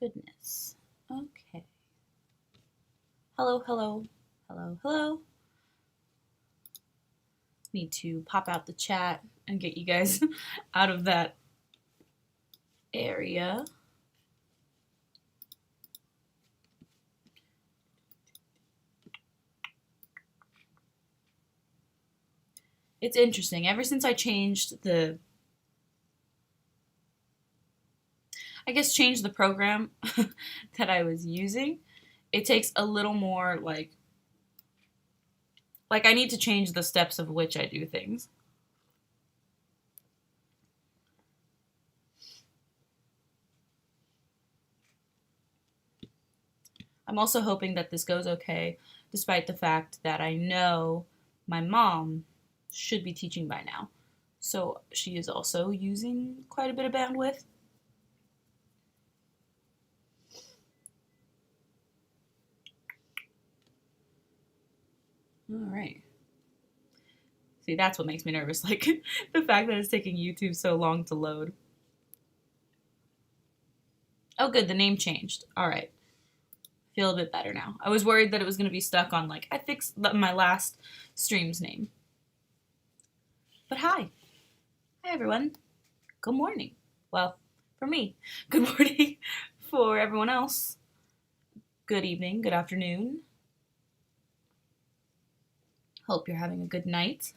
Goodness. Okay. Hello, hello, hello, hello. Need to pop out the chat and get you guys out of that area. It's interesting. Ever since I changed changed the program that I was using, it takes a little more like I need to change the steps of which I do things. I'm also hoping that this goes okay, despite the fact that I know my mom should be teaching by now. So she is also using quite a bit of bandwidth. All right. See, that's what makes me nervous, like the fact that it's taking YouTube so long to load. Oh, good, the name changed. All right. Feel a bit better now. I was worried that it was going to be stuck on, I fixed my last stream's name. But hi. Hi, everyone. Good morning. Well, for me, good morning. For everyone else, good evening, good afternoon. Hope you're having a good night.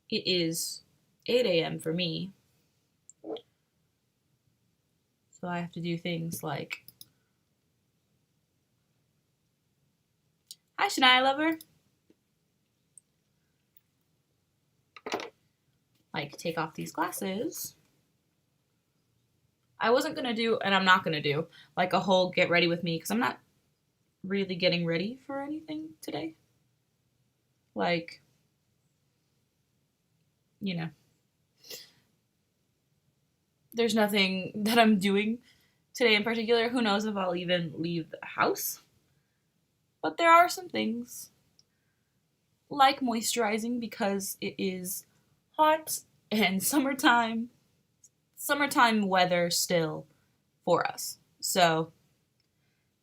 It is 8 a.m. for me. So I have to do things like, hi, Shania Lover. Like, take off these glasses. I wasn't going to do, and I'm not going to do, like a whole get ready with me, because I'm not really getting ready for anything today. Like, you know, there's nothing that I'm doing today in particular. Who knows if I'll even leave the house? But there are some things like moisturizing because it is hot and summertime weather still for us. So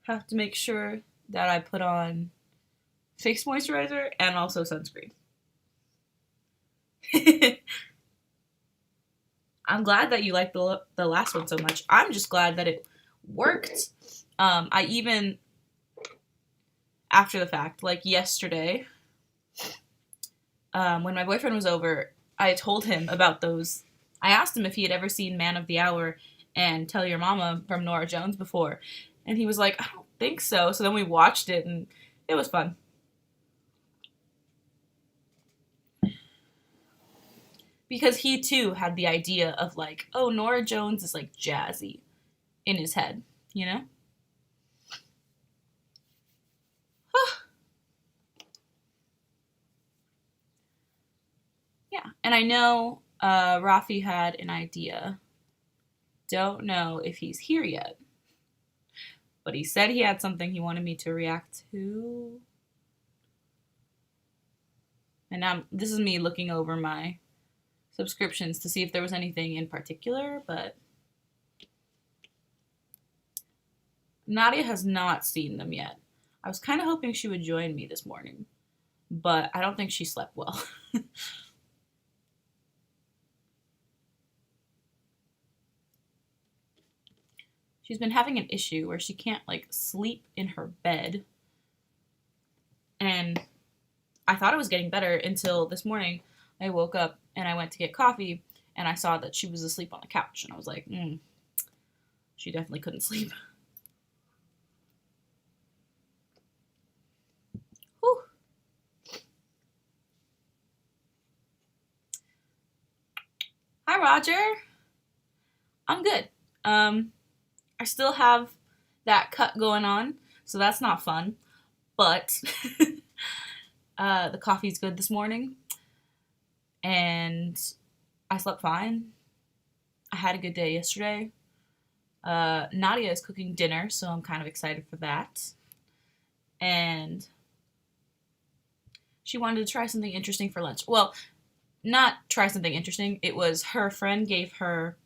have to make sure that I put on face moisturizer and also sunscreen. I'm glad that you liked the last one so much. I'm just glad that it worked. I even, after the fact, like yesterday, when my boyfriend was over, I told him about those. I asked him if he had ever seen Man of the Hour and Tell Your Mama from Norah Jones before. And he was like, I don't think so. So then we watched it and it was fun. Because he too had the idea of like, oh, Norah Jones is like jazzy in his head, you know? Yeah. And I know Rafi had an idea. Don't know if he's here yet. But he said he had something he wanted me to react to. And now this is me looking over my subscriptions to see if there was anything in particular, but Nadia has not seen them yet. I was kind of hoping she would join me this morning, but I don't think she slept well. She's been having an issue where she can't like sleep in her bed. And I thought it was getting better until this morning. I woke up and I went to get coffee and I saw that she was asleep on the couch. And I was like, she definitely couldn't sleep. Whew. Hi, Roger. I'm good. I still have that cut going on, so that's not fun. But the coffee's good this morning, and I slept fine. I had a good day yesterday. Nadia is cooking dinner, so I'm kind of excited for that. And she wanted to try something interesting for lunch. Well, not try something interesting. It was her friend gave her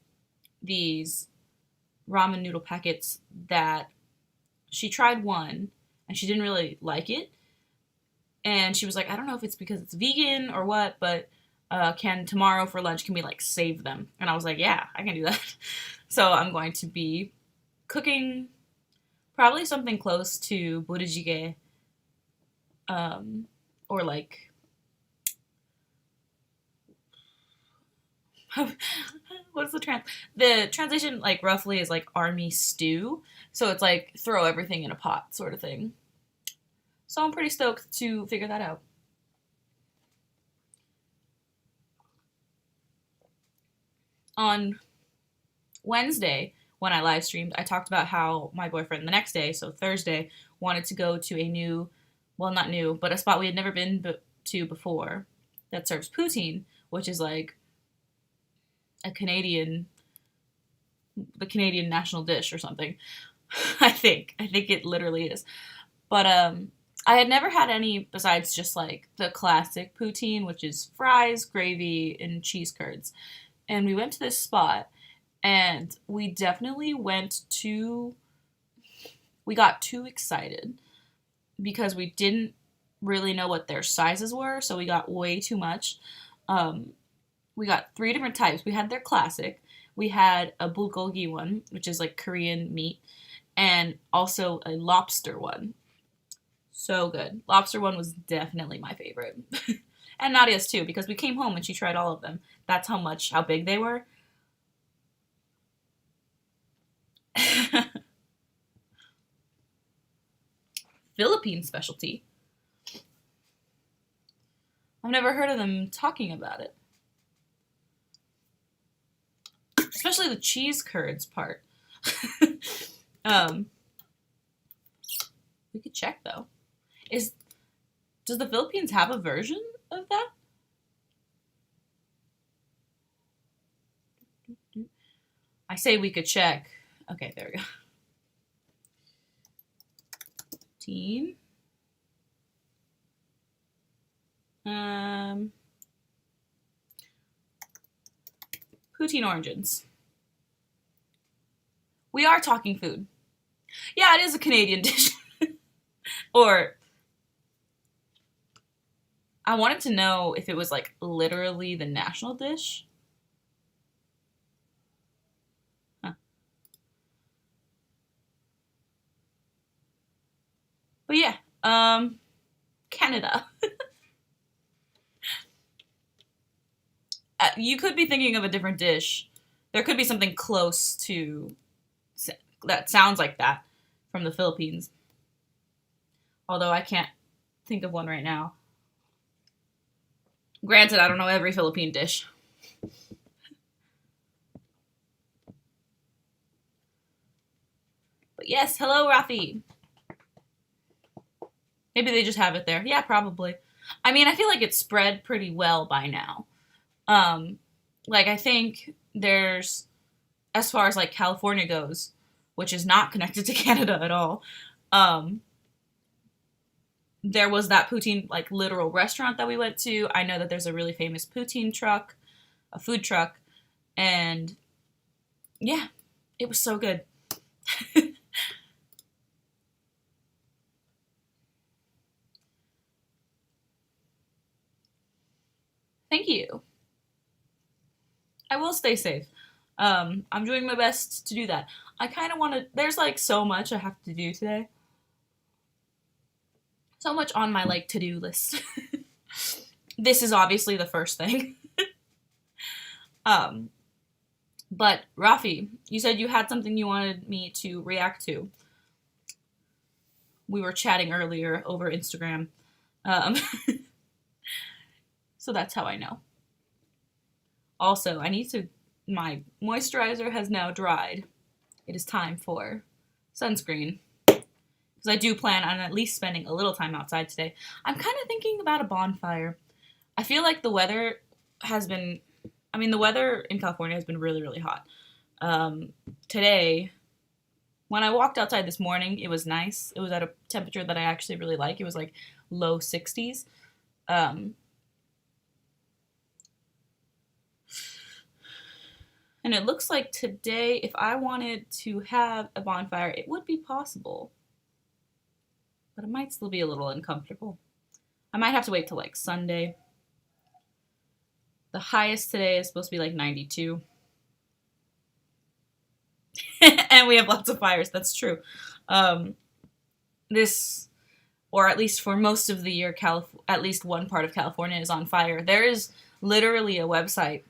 these ramen noodle packets that she tried one and she didn't really like it. And she was like, I don't know if it's because it's vegan or what, but can tomorrow for lunch, can we like save them? And I was like, yeah, I can do that. So I'm going to be cooking probably something close to burijige, or like, what's the translation, like roughly is like army stew. So it's like throw everything in a pot sort of thing. So I'm pretty stoked to figure that out. On Wednesday, when I live streamed, I talked about how my boyfriend the next day, so Thursday, wanted to go to a new, well, not new, but a spot we had never been to before that serves poutine, which is like a Canadian, the Canadian national dish or something. I think it literally is. But I had never had any besides just like the classic poutine, which is fries, gravy, and cheese curds. And we went to this spot, and we definitely we got too excited because we didn't really know what their sizes were, so we got way too much. We got three different types. We had their classic, we had a bulgogi one, which is like Korean meat, and also a lobster one. So good. Lobster one was definitely my favorite. And Nadia's too, because we came home and she tried all of them. That's how big they were. Philippine specialty. I've never heard of them talking about it. Especially the cheese curds part. We could check though. Does the Philippines have a version of that? I say we could check. Okay, there we go. Poutine. Poutine origins. We are talking food. Yeah, it is a Canadian dish. Or I wanted to know if it was like literally the national dish. Huh. But yeah, Canada. You could be thinking of a different dish. There could be something close to that sounds like that from the Philippines. Although I can't think of one right now. Granted, I don't know every Philippine dish. But yes, hello, Rafi. Maybe they just have it there. Yeah, probably. I mean, I feel like it's spread pretty well by now. Like, I think there's, as far as like California goes, which is not connected to Canada at all, there was that poutine, like, literal restaurant that we went to. I know that there's a really famous poutine truck, a food truck, and yeah, it was so good. Thank you. I will stay safe. I'm doing my best to do that. I kind of want to, there's like so much I have to do today. So much on my like to-do list. This is obviously the first thing. um, but Rafi, you said you had something you wanted me to react to. We were chatting earlier over Instagram. Um, so that's how I know. Also, my moisturizer has now dried. It is time for sunscreen. Because I do plan on at least spending a little time outside today. I'm kind of thinking about a bonfire. I feel like the weather the weather in California has been really, really hot. Today, when I walked outside this morning, it was nice. It was at a temperature that I actually really like. It was like low 60s. And it looks like today, if I wanted to have a bonfire, it would be possible. But it might still be a little uncomfortable. I might have to wait till like Sunday. The highest today is supposed to be like 92. And we have lots of fires. That's true. This, or at least for most of the year, at least one part of California is on fire. There is literally a website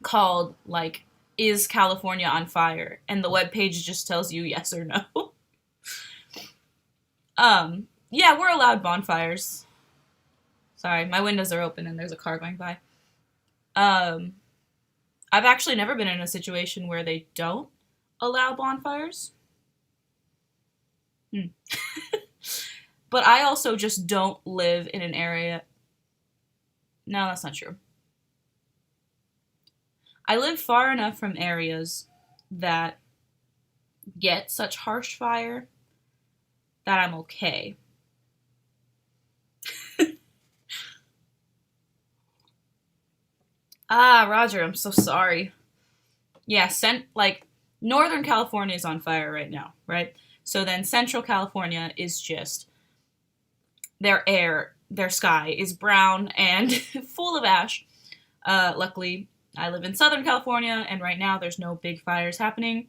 called, like, Is California on Fire? And the webpage just tells you yes or no. Yeah, we're allowed bonfires. Sorry, my windows are open and there's a car going by. I've actually never been in a situation where they don't allow bonfires. But I also just don't live in an area. No, that's not true. I live far enough from areas that get such harsh fire that I'm okay. Roger, I'm so sorry. Yeah, Northern California is on fire right now, right? So then Central California is just, their sky is brown and full of ash. Luckily, I live in Southern California, and right now there's no big fires happening.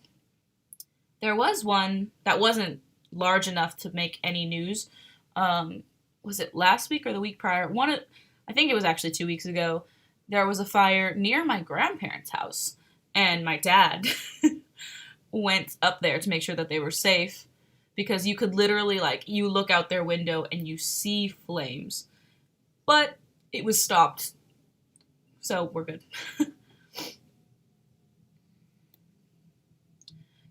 There was one that wasn't large enough to make any news. Was it last week or the week prior? I think it was actually 2 weeks ago. There was a fire near my grandparents' house, and my dad went up there to make sure that they were safe, because you could literally, like, you look out their window and you see flames. But it was stopped, so we're good.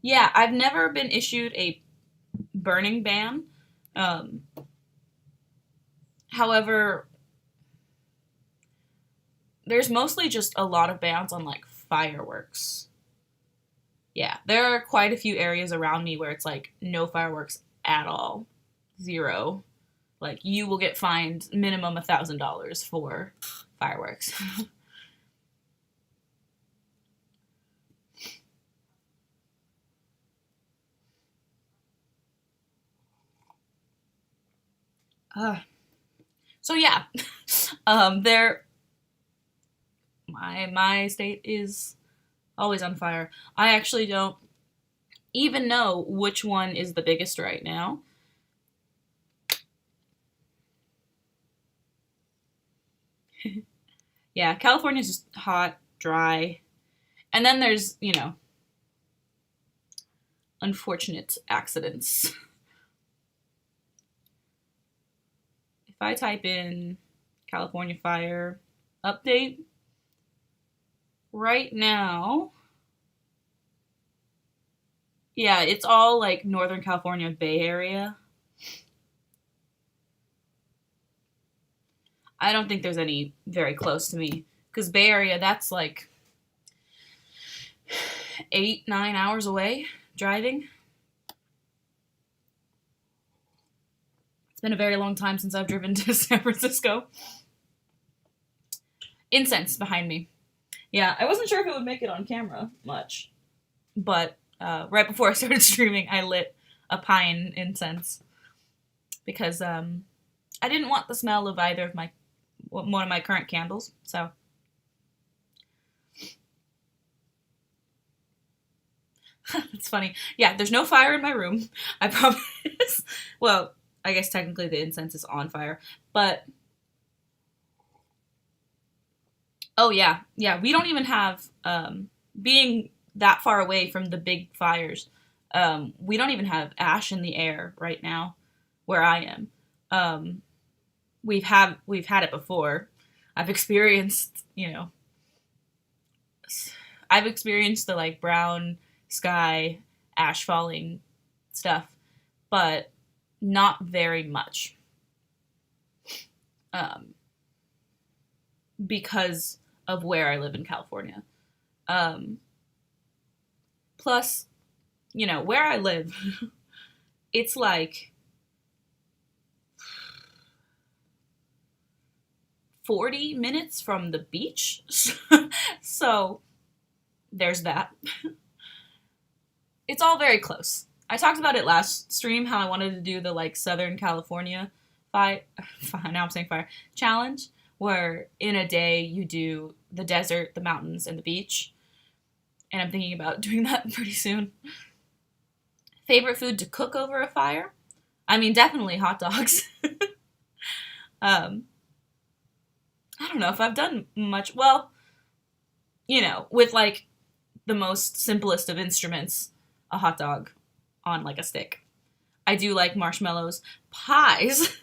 Yeah, I've never been issued a burning ban. However, there's mostly just a lot of bans on, like, fireworks. Yeah, there are quite a few areas around me where it's like no fireworks at all. Zero. Like, you will get fined minimum $1,000 for fireworks. So yeah, my state is always on fire. I actually don't even know which one is the biggest right now. Yeah, California's just hot, dry. And then there's, unfortunate accidents. If I type in California fire update, right now, yeah, it's all like Northern California Bay Area. I don't think there's any very close to me, because Bay Area, that's like 8-9 hours away driving. It's been a very long time since I've driven to San Francisco. Incense behind me. Yeah, I wasn't sure if it would make it on camera much, but right before I started streaming, I lit a pine incense because I didn't want the smell of either of one of my current candles, so. It's funny. Yeah, there's no fire in my room, I promise. Well, I guess technically the incense is on fire, but oh yeah, we don't even have, being that far away from the big fires, we don't even have ash in the air right now where I am. We've had it before. I've experienced, I've experienced the like brown sky, ash falling stuff, but not very much. Because of where I live in California. Plus, where I live, it's like 40 minutes from the beach. So there's that. It's all very close. I talked about it last stream, how I wanted to do the like Southern California fire, now I'm saying fire, challenge, where in a day you do the desert, the mountains, and the beach. And I'm thinking about doing that pretty soon. Favorite food to cook over a fire? I mean, definitely hot dogs. um, I don't know if I've done much. Well, with like the most simplest of instruments, a hot dog on like a stick. I do like marshmallows. Pies.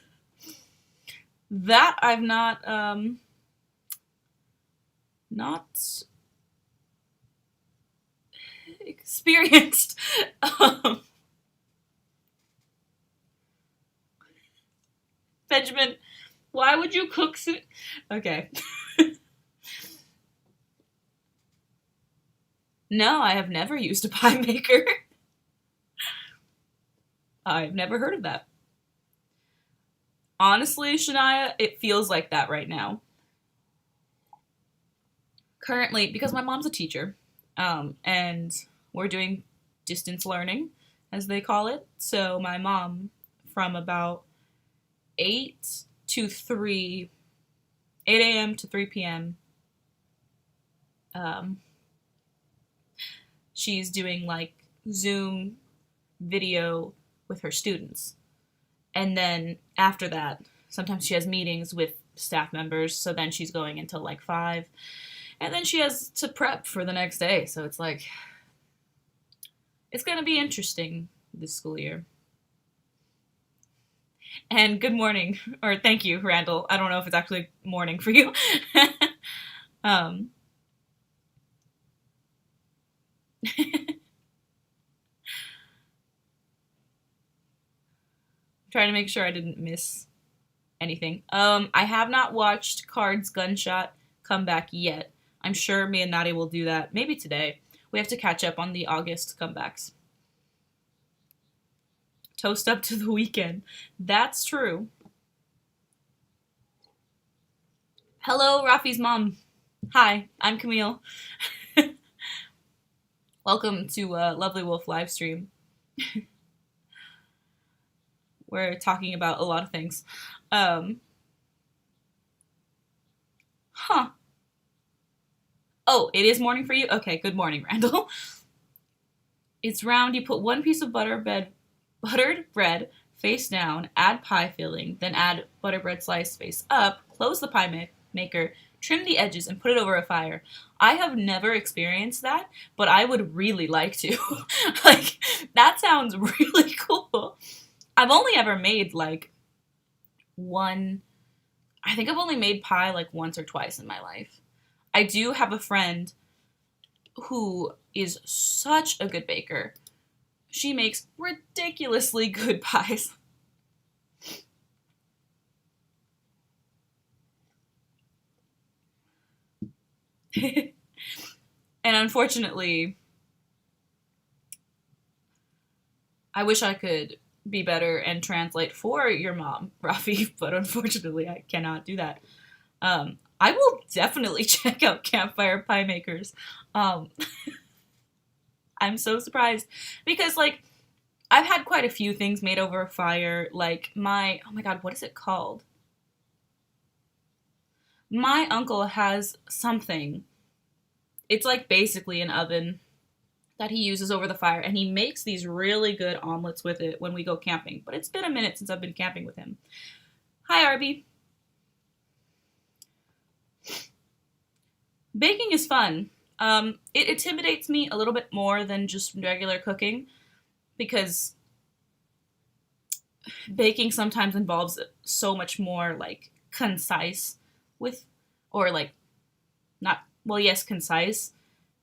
That I've not experienced. Benjamin, why would you cook Okay. No, I have never used a pie maker. I've never heard of that. Honestly, Shania, it feels like that right now. Currently, because my mom's a teacher, and we're doing distance learning, as they call it. So my mom, from about 8 to 3, 8 a.m. to 3 p.m., she's doing like Zoom video with her students. And then after that, sometimes she has meetings with staff members, so then she's going until like 5. And then she has to prep for the next day, so it's like, it's going to be interesting this school year. And good morning, or thank you, Randall. I don't know if it's actually morning for you. Trying to make sure I didn't miss anything. I have not watched Card's Gunshot Comeback yet. I'm sure me and Nadia will do that maybe today. We have to catch up on the August comebacks. Toast up to the weekend. That's true. Hello, Rafi's mom. Hi, I'm Camille. Welcome to Lovely Wolf livestream. We're talking about a lot of things. Oh, it is morning for you? Okay, good morning, Randall. It's round. You put 1 piece of buttered bread face down, add pie filling, then add butter bread slice face up, close the pie maker, trim the edges, and put it over a fire. I have never experienced that, but I would really like to. Like, that sounds really cool. I've only ever made, like, I think I've only made pie, like, once or twice in my life. I do have a friend who is such a good baker. She makes ridiculously good pies. And unfortunately, I wish I could be better and translate for your mom, Rafi, but unfortunately I cannot do that. I will definitely check out Campfire Pie Makers. I'm so surprised because, like, I've had quite a few things made over a fire. Like oh my god, what is it called? My uncle has something. It's like basically an oven that he uses over the fire, and he makes these really good omelets with it when we go camping. But it's been a minute since I've been camping with him. Hi, Arby. Baking is fun. It intimidates me a little bit more than just regular cooking because baking sometimes involves so much more, like, concise with, or like, not, well, yes, concise,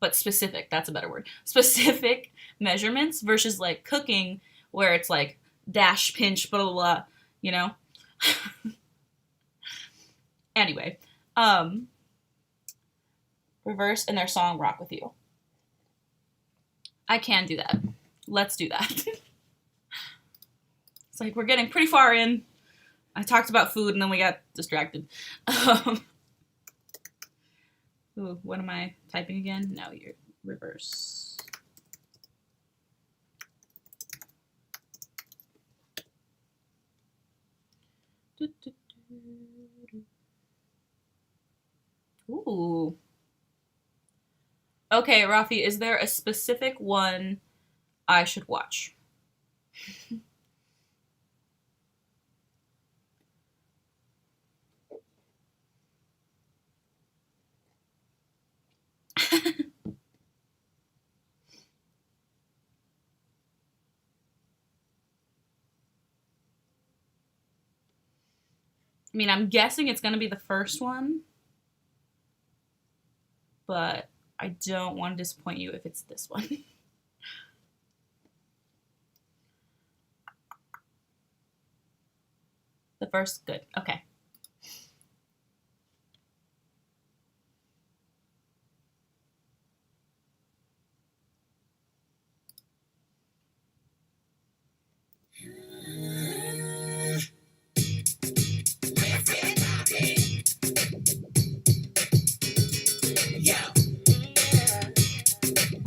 but specific, that's a better word. Specific measurements versus, like, cooking where it's like dash, pinch, blah, blah, blah, you know? Anyway, Reverse and their song Rock With You. I can do that. Let's do that. It's like we're getting pretty far in. I talked about food and then we got distracted. Ooh, what am I typing again? No, you're Reverse. Ooh. Okay, Rafi, is there a specific one I should watch? I mean, I'm guessing it's going to be the first one, but I don't want to disappoint you if it's this one. The first, good. Okay.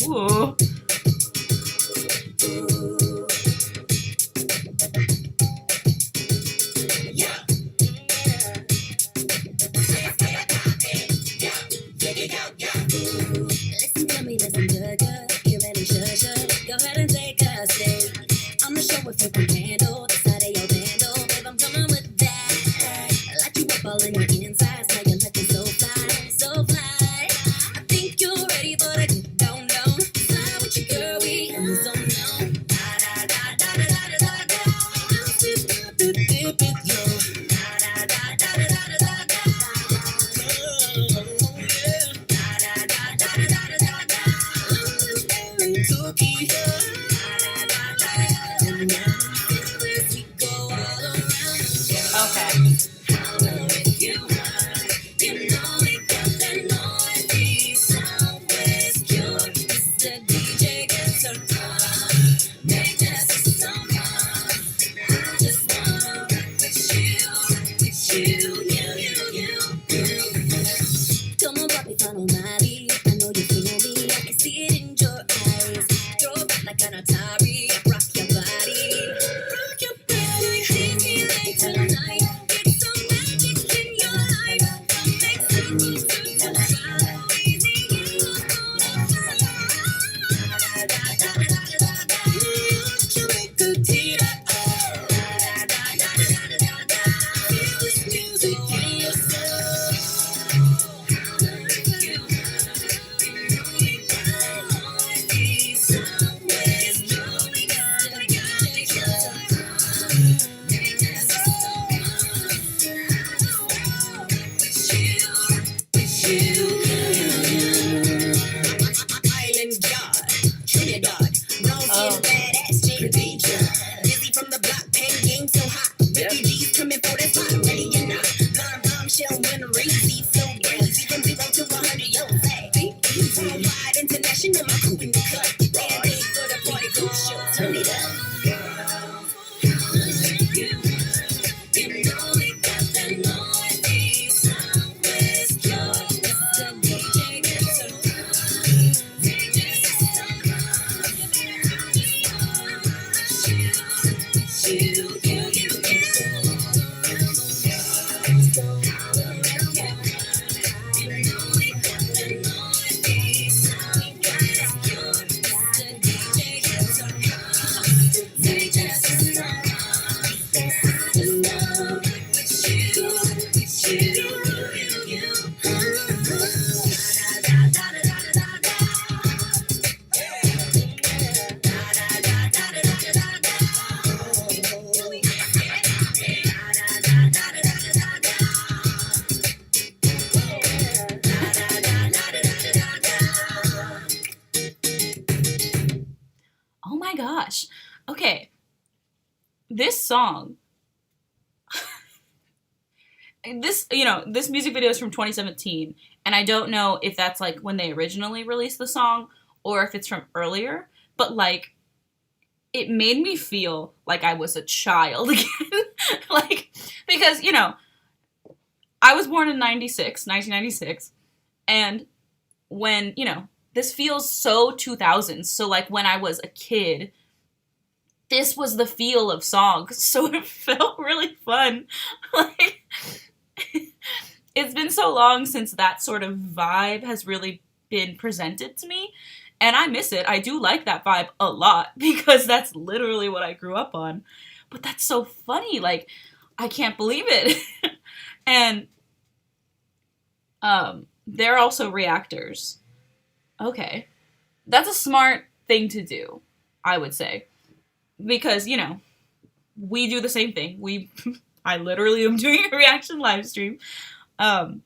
Ooh. Listen to me, listen good, good. You ready, sure. Go ahead and take a seat. I'ma show if you can handle the side of your vandal. Babe, I'm coming with that. Light you up all in your insides. Now you're looking so fly, so fly. I think you're ready for the get down, down. Fly with your girl, we in the zone now. Da da da da da da da da. Do do do do yo. Da da da da da da da da. Oh yeah. Da da da da da da da da. Cookie. Da da da da da da da. We go all around. Okay. Come on, papi, follow my lead. I know you feel me. I can see it in your eyes. Throw it back like an Atari. Rock your body. Rock your body. Take me late tonight. Get some magic in your life. Come make circles to the side. Easy, you gonna fly. Da da da da da da da. You make a tear. Da da da da da da da. Feel this music in your soul. Island God, Trinidad, Oh. badass chick teacher. Busy from the block, pen game so hot. Refugees coming for that spot, ready or not. Blonde bombshell, winner, racy, so crazy. From 0 to 100, yo, say. Worldwide, international, my crew in the cut. Band-aid for the party, go show, turn it up. You know we got that Northeast, Southwest, Mr. DJ gets a Oh my gosh. Okay. This song. This music video is from 2017, and I don't know if that's like when they originally released the song or if it's from earlier, but like it made me feel like I was a child again. Like, because, I was born in 1996, and when, this feels so 2000s. So like when I was a kid, this was the feel of songs. So it felt really fun. Like it's been so long since that sort of vibe has really been presented to me. And I miss it. I do like that vibe a lot because that's literally what I grew up on. But that's so funny. Like, I can't believe it. And they're also reactors. Okay. That's a smart thing to do, I would say. Because, you know, we do the same thing. I literally am doing a reaction live stream. And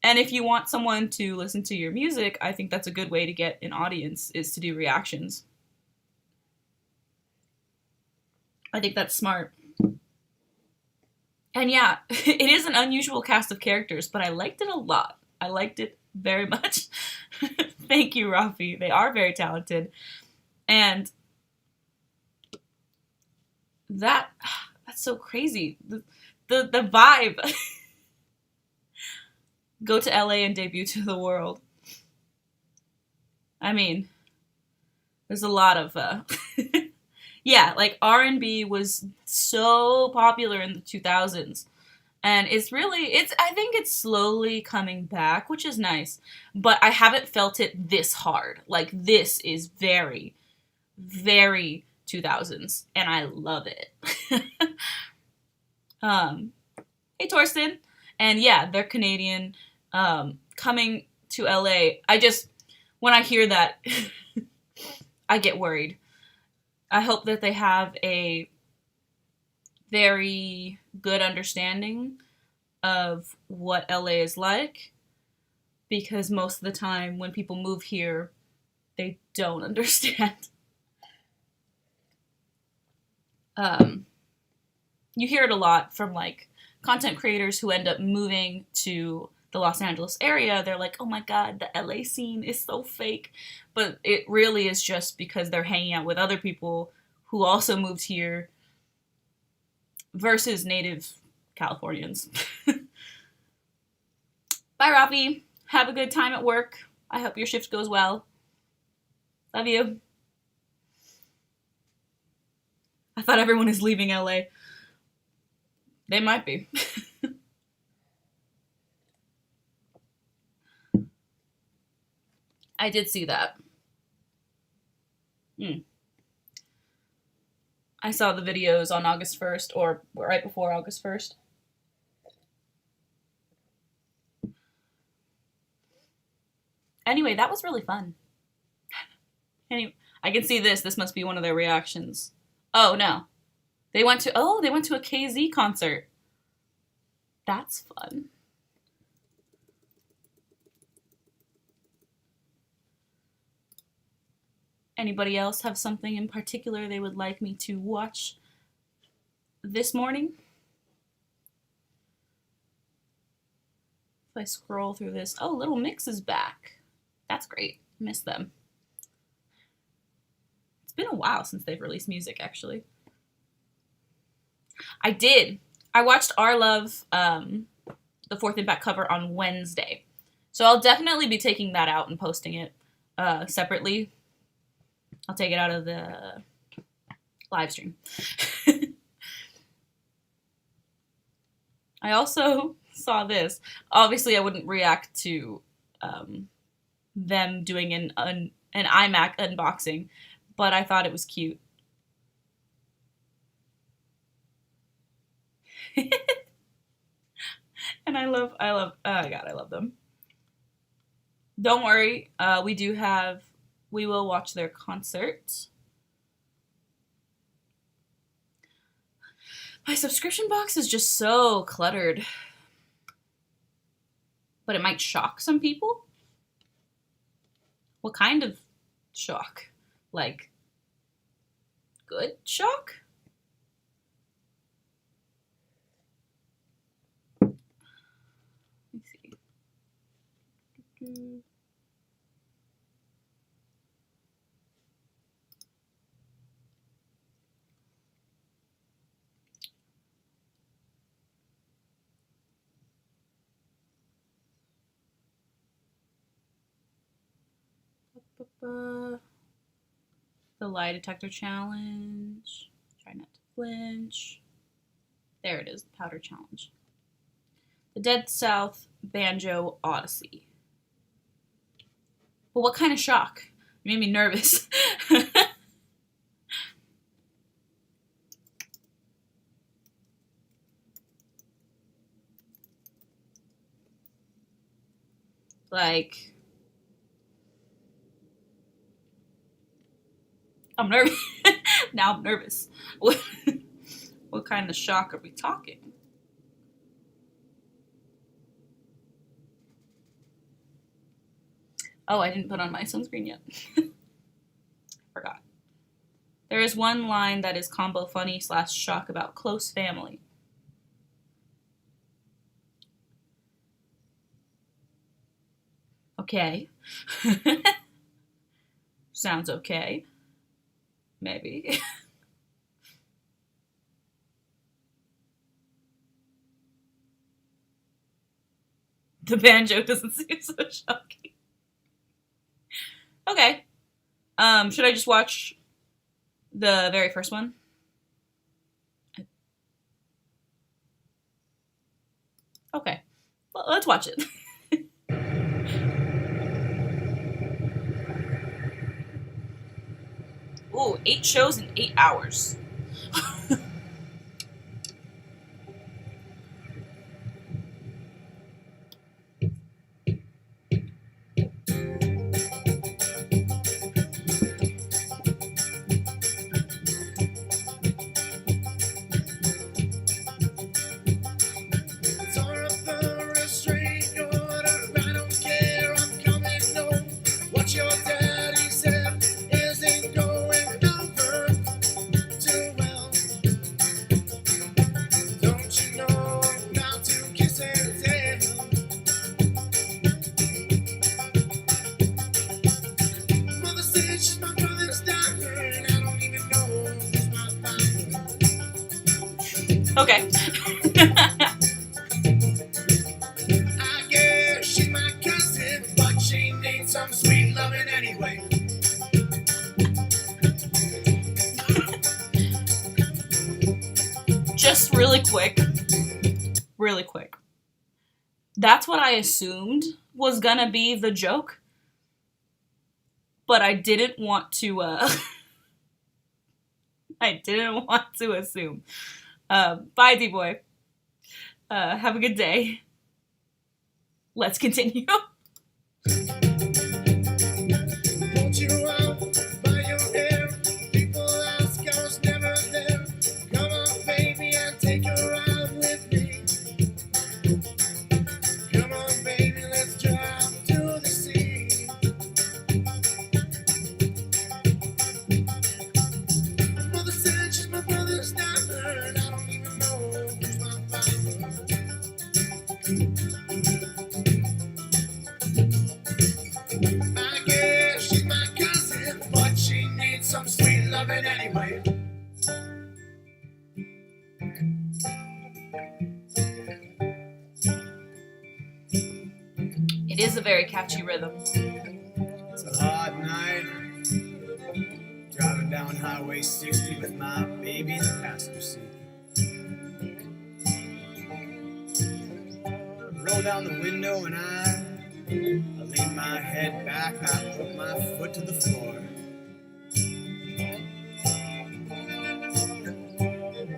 if you want someone to listen to your music, I think that's a good way to get an audience, is to do reactions. I think that's smart. And yeah, it is an unusual cast of characters, but I liked it a lot. I liked it very much. Thank you, Rafi. They are very talented. And that's so crazy. The vibe. Go to LA and debut to the world. I mean, there's a lot of yeah, like R&B was so popular in the 2000s. And I think it's slowly coming back, which is nice. But I haven't felt it this hard. Like, this is very, very 2000s. And I love it. Hey, Torsten. And yeah, they're Canadian. Coming to LA. When I hear that, I get worried. I hope that they have a very good understanding of what LA is like, because most of the time when people move here, they don't understand. You hear it a lot from like content creators who end up moving to the Los Angeles area. They're like, oh my god, the LA scene is so fake. But it really is just because they're hanging out with other people who also moved here versus native Californians. Bye, Rafi. Have a good time at work. I hope your shift goes well. Love you. I thought everyone is leaving LA. They might be. I did see that. I saw the videos on August 1st, or right before August 1st. Anyway, that was really fun. Anyway, I can see this. This must be one of their reactions. Oh, no. They went to a KZ concert. That's fun. Anybody else have something in particular they would like me to watch this morning? If I scroll through this, oh, Little Mix is back. That's great. Miss them. It's been a while since they've released music, actually. I watched Our Love, the Fourth Impact cover on Wednesday. So I'll definitely be taking that out and posting it separately. I'll take it out of the live stream. I also saw this. Obviously, I wouldn't react to them doing an iMac unboxing, but I thought it was cute. And I love, oh my god, I love them. Don't worry, we will watch their concert. My subscription box is just so cluttered. But it might shock some people. What kind of shock? Like, good shock? Let me see. The lie detector challenge. Try not to flinch. There it is, the powder challenge. The Dead South Banjo Odyssey. But what kind of shock? It made me nervous. Like, I'm nervous. Now I'm nervous. What kind of shock are we talking? Oh, I didn't put on my sunscreen yet. Forgot. There is one line that is combo funny / shock about close family. Okay. Sounds okay. Maybe. The banjo doesn't seem so shocking. Okay. Should I just watch the very first one? Okay. Well, let's watch it. Ooh, 8 shows in 8 hours. Tore up the restraining order. I don't care, I'm coming home. What your daddy said isn't going over too well. Don't you know how to kiss and tell? Mother said she's my brother's daughter, and I don't even know who's my father. Okay. I guess she's my cousin, but she needs some sweet loving anyway. Just really quick. That's what I assumed was gonna be the joke. But I didn't want to, I didn't want to assume. Bye, D-Boy. Have a good day. Let's continue. Won't you out by your hair? People ask I was never there. Come on, baby, and take a ride with me. Come on, baby, let's drive to the sea. Mother said she's my brother's daughter, and I don't even know who's my father. I guess she's my cousin, but she needs some sweet loving anyway. It is a very catchy rhythm. It's a hot night. Driving down Highway 60 with my baby in the passenger seat. Roll down the window and I lean my head back. I put my foot to the floor.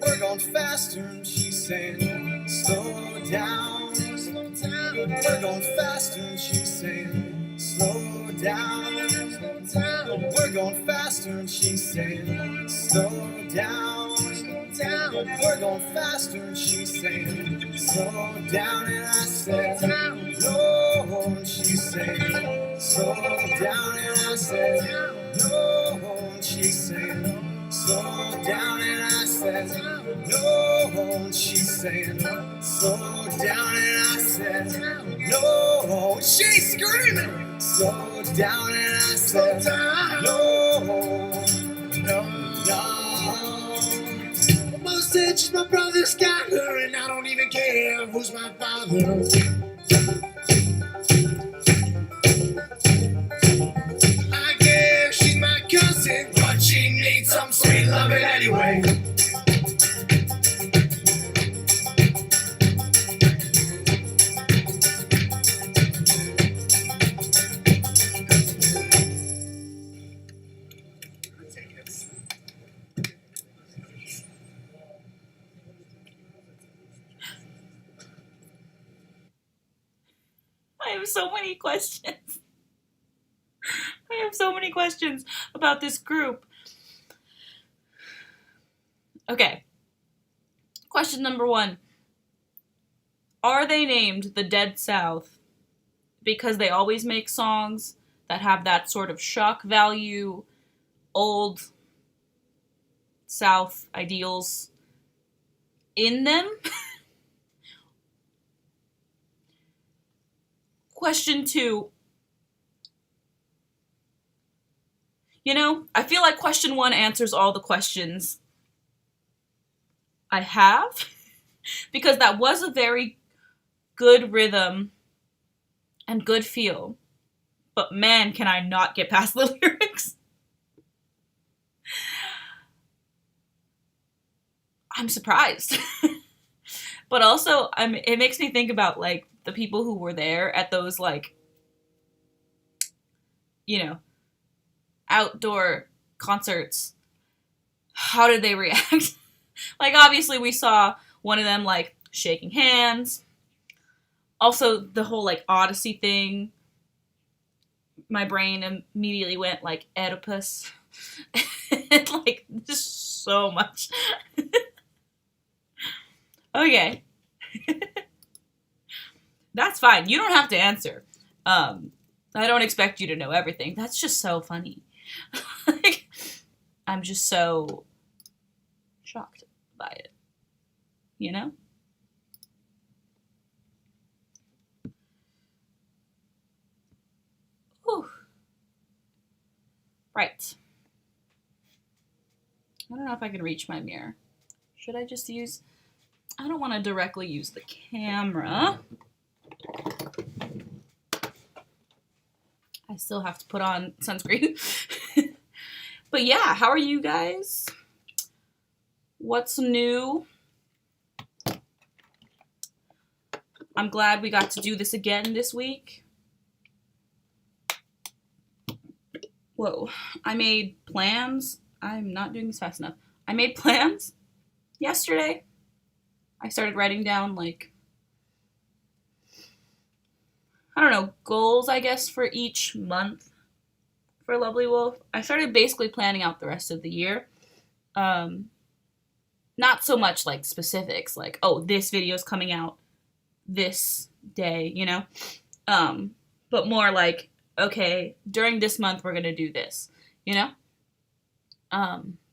We're going faster, and she's saying, slow down, slow down. We're going faster, and she's saying, slow down, slow down. We're going faster, and she's saying, slow down, slow down. We're going faster, and she's saying, slow down. And I said, no, and she's saying, slow down. And I said, no, and she's saying, slow down. And I said, no, and she's saying, slow down. And I said, no, she's screaming, slow down. And I said, no, no, no. My mother said she's my brother's daughter, and I don't even care who's my father. I anyway. I have so many questions. I have so many questions about this group. Okay. Question number 1. Are they named the Dead South because they always make songs that have that sort of shock value, old South ideals in them? Question 2. You know, I feel like question 1 answers all the questions I have, because that was a very good rhythm and good feel. But man, can I not get past the lyrics. I'm surprised. But also, it makes me think about, like, the people who were there at those, like, you know, outdoor concerts. How did they react? Like, obviously we saw one of them, like, shaking hands. Also, the whole, like, Odyssey thing. My brain immediately went, like, Oedipus. And, like, just so much. Okay. That's fine. You don't have to answer. I don't expect you to know everything. That's just so funny. Like, I'm just so shocked by it. You know? Whew. Right. I don't know if I can reach my mirror. Should I just use... I don't want to directly use the camera. I still have to put on sunscreen. But yeah, how are you guys? What's new? I'm glad we got to do this again this week. Whoa, I made plans. I'm not doing this fast enough. I made plans yesterday. I started writing down, like, I don't know, goals, I guess, for each month for Lovely Wolf. I started basically planning out the rest of the year. Not so much, like, specifics, like, oh, this video's coming out this day, you know? But more like, okay, during this month we're gonna do this, you know?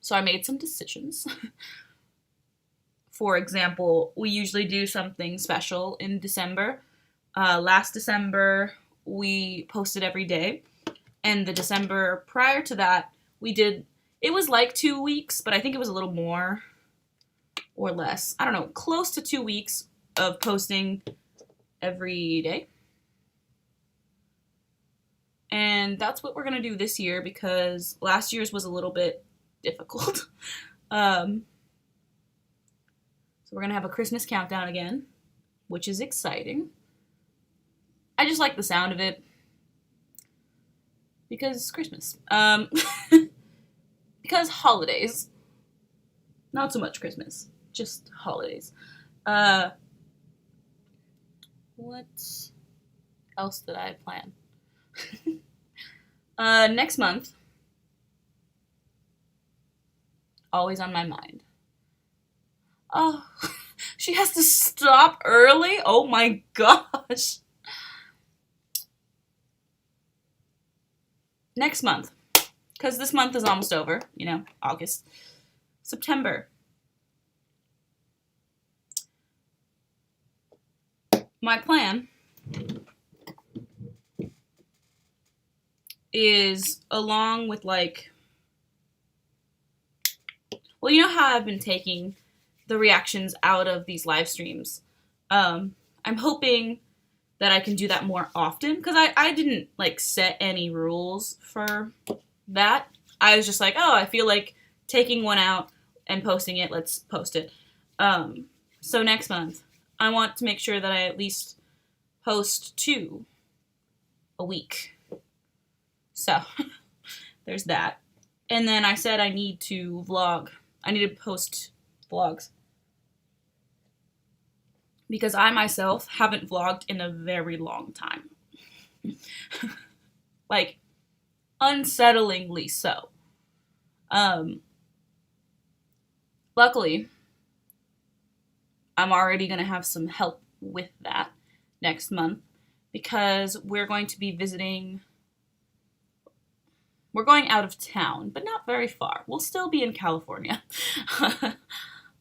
So I made some decisions. For example, we usually do something special in December. Last December, we posted every day. And the December prior to that, it was like 2 weeks, but I think it was a little more or less. I don't know, close to 2 weeks of posting every day. And that's what we're going to do this year because last year's was a little bit difficult. So we're going to have a Christmas countdown again, which is exciting. I just like the sound of it because it's Christmas. Because holidays. Not so much Christmas, just holidays. What else did I plan? Next month, always on my mind. Oh, she has to stop early? Oh my gosh. Next month, because this month is almost over, you know, August. September. My plan is along with, like, well, you know how I've been taking the reactions out of these live streams. I'm hoping that I can do that more often because I didn't, like, set any rules for that. I was just like, oh, I feel like taking one out and posting it, let's post it. So next month, I want to make sure that I at least post 2 a week. So there's that. And then I said I need to vlog. I need to post vlogs. Because I myself haven't vlogged in a very long time. Like, unsettlingly so. Luckily, I'm already going to have some help with that next month because we're going to be visiting. We're going out of town, but not very far. We'll still be in California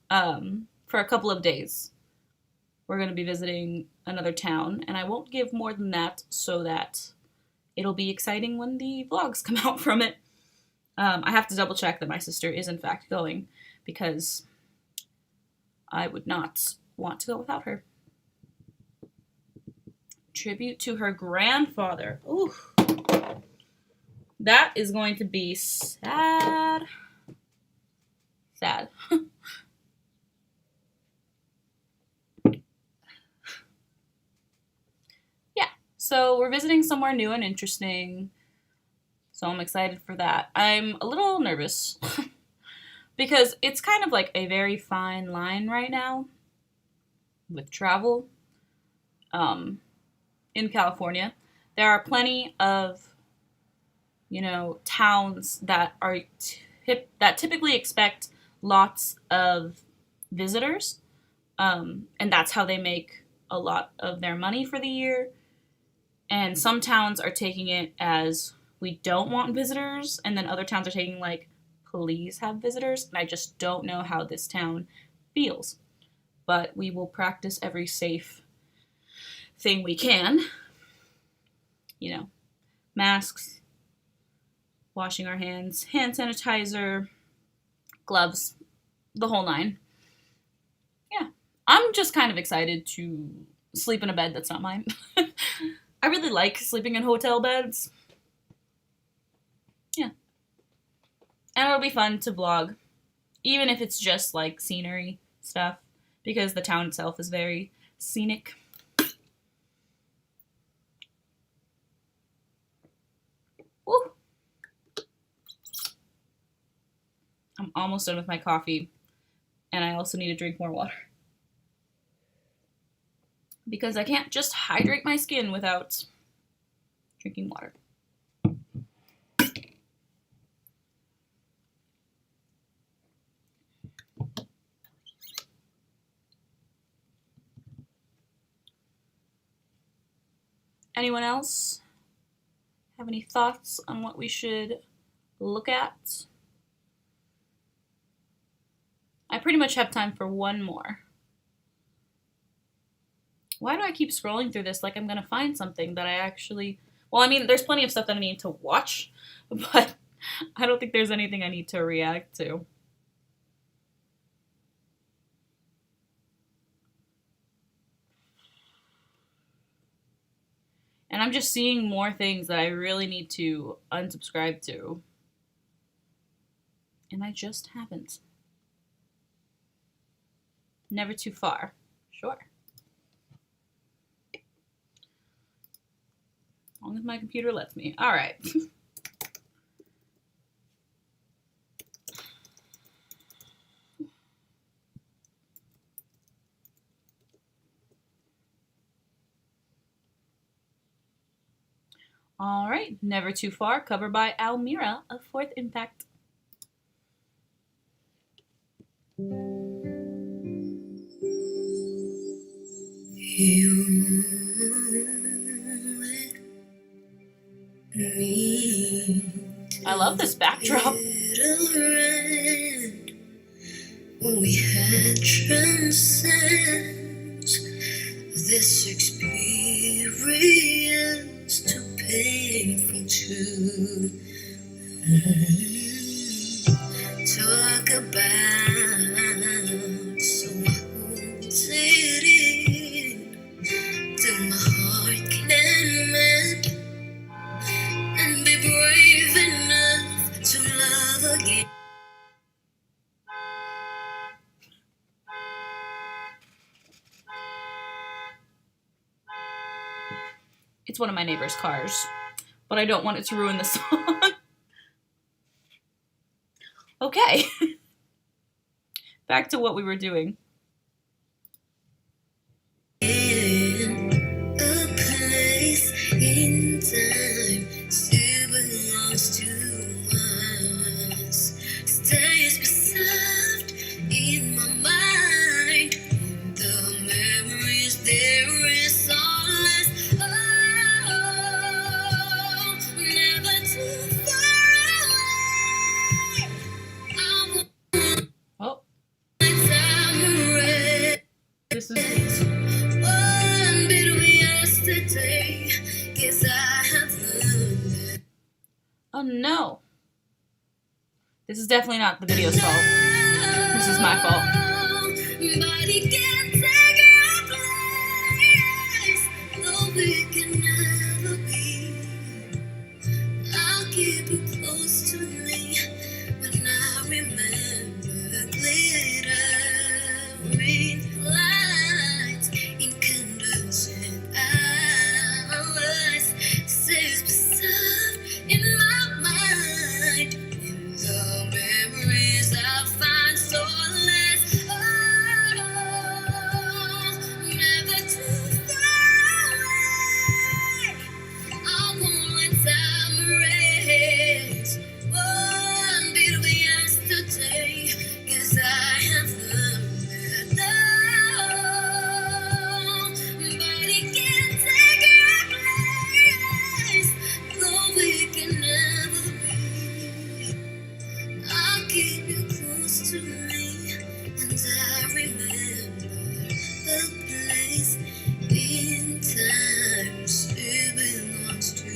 for a couple of days. We're going to be visiting another town, and I won't give more than that so that it'll be exciting when the vlogs come out from it. I have to double check that my sister is in fact going because I would not want to go without her. Tribute to her grandfather. Ooh. That is going to be sad. Sad. Yeah, so we're visiting somewhere new and interesting. So I'm excited for that. I'm a little nervous because it's kind of like a very fine line right now with travel. In California, there are plenty of, towns that are that typically expect lots of visitors, and that's how they make a lot of their money for the year. And some towns are taking it as we don't want visitors, and then other towns are taking like, please have visitors. And I just don't know how this town feels, but we will practice every safe thing we can. Masks, washing our hands, hand sanitizer, gloves, the whole 9. Yeah, I'm just kind of excited to sleep in a bed that's not mine. I really like sleeping in hotel beds. Yeah. And it'll be fun to vlog, even if it's just like scenery stuff, because the town itself is very scenic. Woo. I'm almost done with my coffee, and I also need to drink more water. Because I can't just hydrate my skin without drinking water. Anyone else have any thoughts on what we should look at? I pretty much have time for one more. Why do I keep scrolling through this like I'm gonna find something that I actually... Well, I mean, there's plenty of stuff that I need to watch, but I don't think there's anything I need to react to. And I'm just seeing more things that I really need to unsubscribe to. And I just haven't. Never too far. Sure. As long as my computer lets me. All right. All right, Never Too Far, cover by Almira of Fourth Impact. You and me. I love this backdrop. When we had transcended this experience too painful to talk about, so hold it in till my heart can mend and be brave enough to love again. It's one of my neighbor's cars, but I don't want it to ruin the song. Okay. Back to what we were doing. In a place in time still belongs to us. Stays preserved in my mind. The memories there is solace. Oh, never too far away. I Oh, want time away. this is One bit of yesterday, guess I have learned. oh no. This is definitely not the video's fault. This is my fault. Nobody can take your place, though we can never be. I'll keep you close to me when I remember glittering lights, incandescent hours, stays preserved in my mind. In the memories I find solace. Oh, never too far away. I won't let time erase one bit of yesterday, 'cause I have learned that nobody can take your place, though we can never be. I'll keep you close to me, and I remember the place in time still belongs to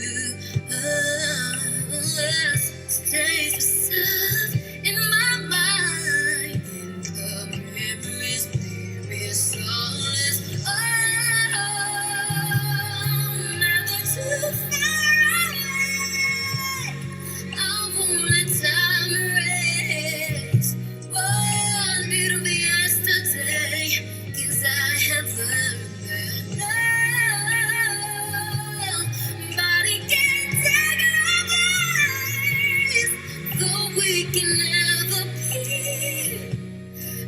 us. Stays preserved in my mind. In the memories there is solace. Oh, never too far away. I won't let time erase one bit of yesterday, 'cause I have learned that nobody can take our place, though we can never be.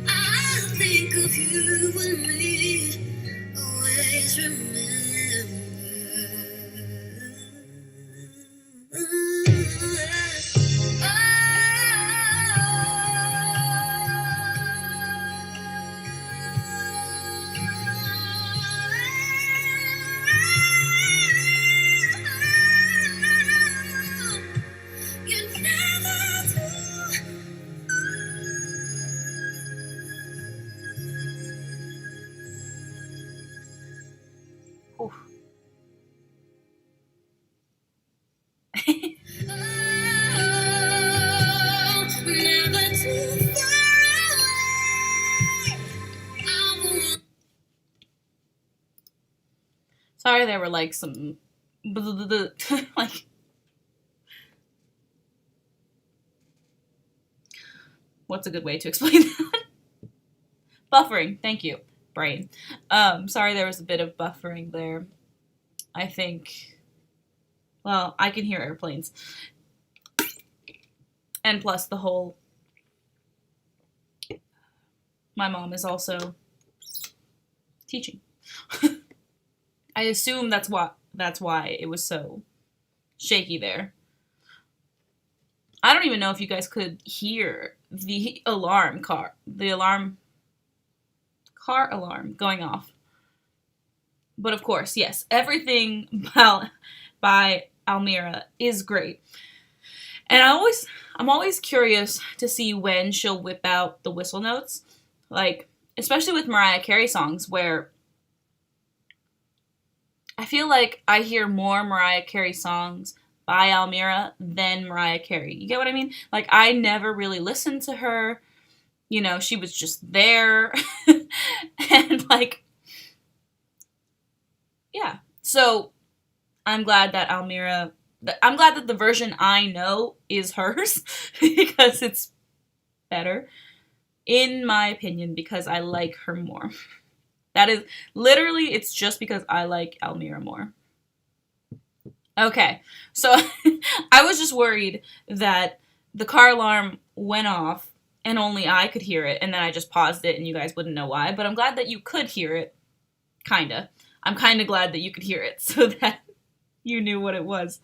I think of you and me, always remember. You never do. Oof. Oh, never too far away. I won't. Sorry, there were like some like what's a good way to explain that? Buffering. Thank you, brain. Sorry, there was a bit of buffering there. I think. Well, I can hear airplanes, and plus the whole. My mom is also teaching. I assume that's why it was so shaky there. I don't even know if you guys could hear the car alarm going off. But of course, yes, everything by Almira is great. And I'm always curious to see when she'll whip out the whistle notes. Like, especially with Mariah Carey songs where I feel like I hear more Mariah Carey songs by Almira than Mariah Carey. You get what I mean? Like, I never really listened to her. You know, she was just there. And, like, yeah. So, I'm glad that the version I know is hers. Because it's better. In my opinion, because I like her more. That is, literally, it's just because I like Almira more. Okay, so I was just worried that the car alarm went off and only I could hear it, and then I just paused it and you guys wouldn't know why, but I'm glad that you could hear it. Kinda. I'm kinda glad that you could hear it so that you knew what it was.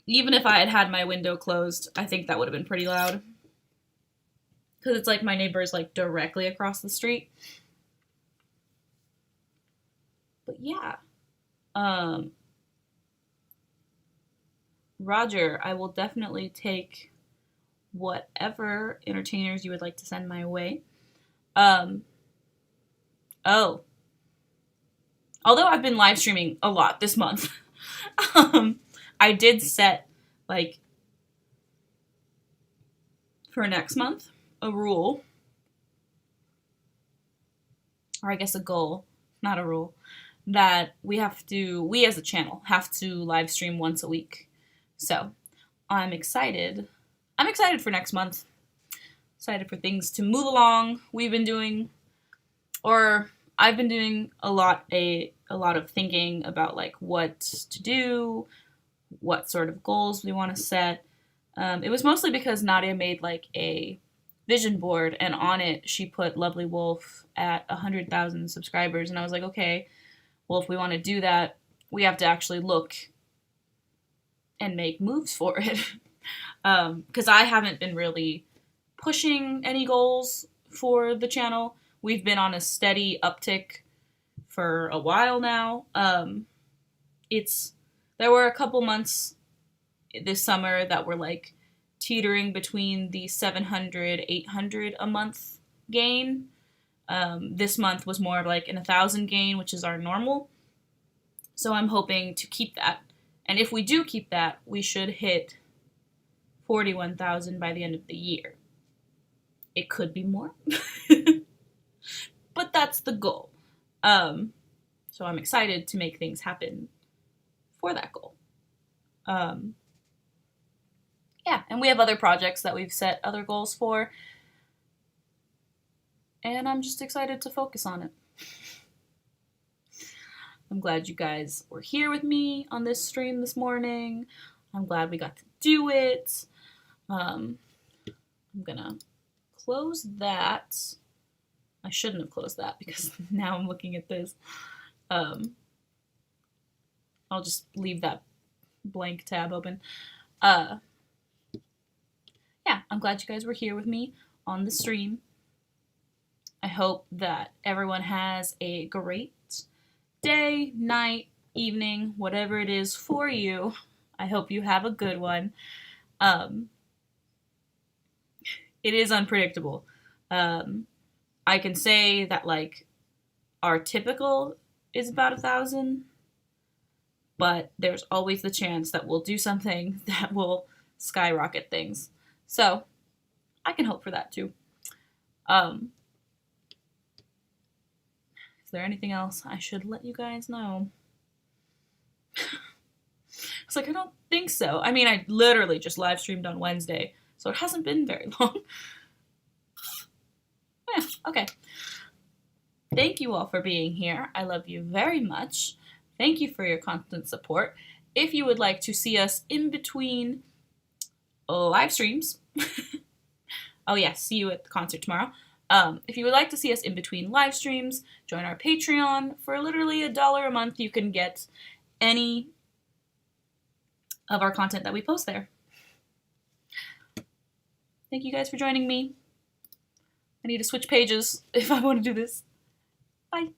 Even if I had had my window closed, I think that would have been pretty loud. Because it's like my neighbor's like directly across the street. But yeah. Roger, I will definitely take whatever entertainers you would like to send my way. Oh. Although I've been live streaming a lot this month, I did set, like, for next month, a rule, or I guess a goal, not a rule, that we as a channel, have to live stream once a week. So, I'm excited. I'm excited for next month. Excited for things to move along. I've been doing a lot of thinking about like what to do, what sort of goals we want to set. It was mostly because Nadia made like a vision board, and on it she put Lovely Wolf at 100,000 subscribers, and I was like, okay, well, if we want to do that, we have to actually look and make moves for it. Because I haven't been really pushing any goals for the channel. We've been on a steady uptick for a while now. There were a couple months this summer that were like teetering between the 700, 800 a month gain. This month was more of like an 1,000 gain, which is our normal. So I'm hoping to keep that. And if we do keep that, we should hit 41,000 by the end of the year. It could be more. But that's the goal. So I'm excited to make things happen for that goal. Yeah, and we have other projects that we've set other goals for. And I'm just excited to focus on it. I'm glad you guys were here with me on this stream this morning. I'm glad we got to do it. I'm gonna close that. I shouldn't have closed that because now I'm looking at this. I'll just leave that blank tab open. Yeah, I'm glad you guys were here with me on the stream. I hope that everyone has a great day, night, evening, whatever it is for you. I hope you have a good one. It is unpredictable. I can say that like our typical is about 1,000, but there's always the chance that we'll do something that will skyrocket things. So I can hope for that too. Is there anything else I should let you guys know? It's like, I don't think so. I mean, I literally just live streamed on Wednesday, so it hasn't been very long. Yeah, okay. Thank you all for being here. I love you very much. Thank you for your constant support. If you would like to see us in between live streams, oh yeah, see you at the concert tomorrow. If you would like to see us in between live streams, join our Patreon. For literally $1 a month, you can get any of our content that we post there. Thank you guys for joining me. I need to switch pages if I want to do this. Bye.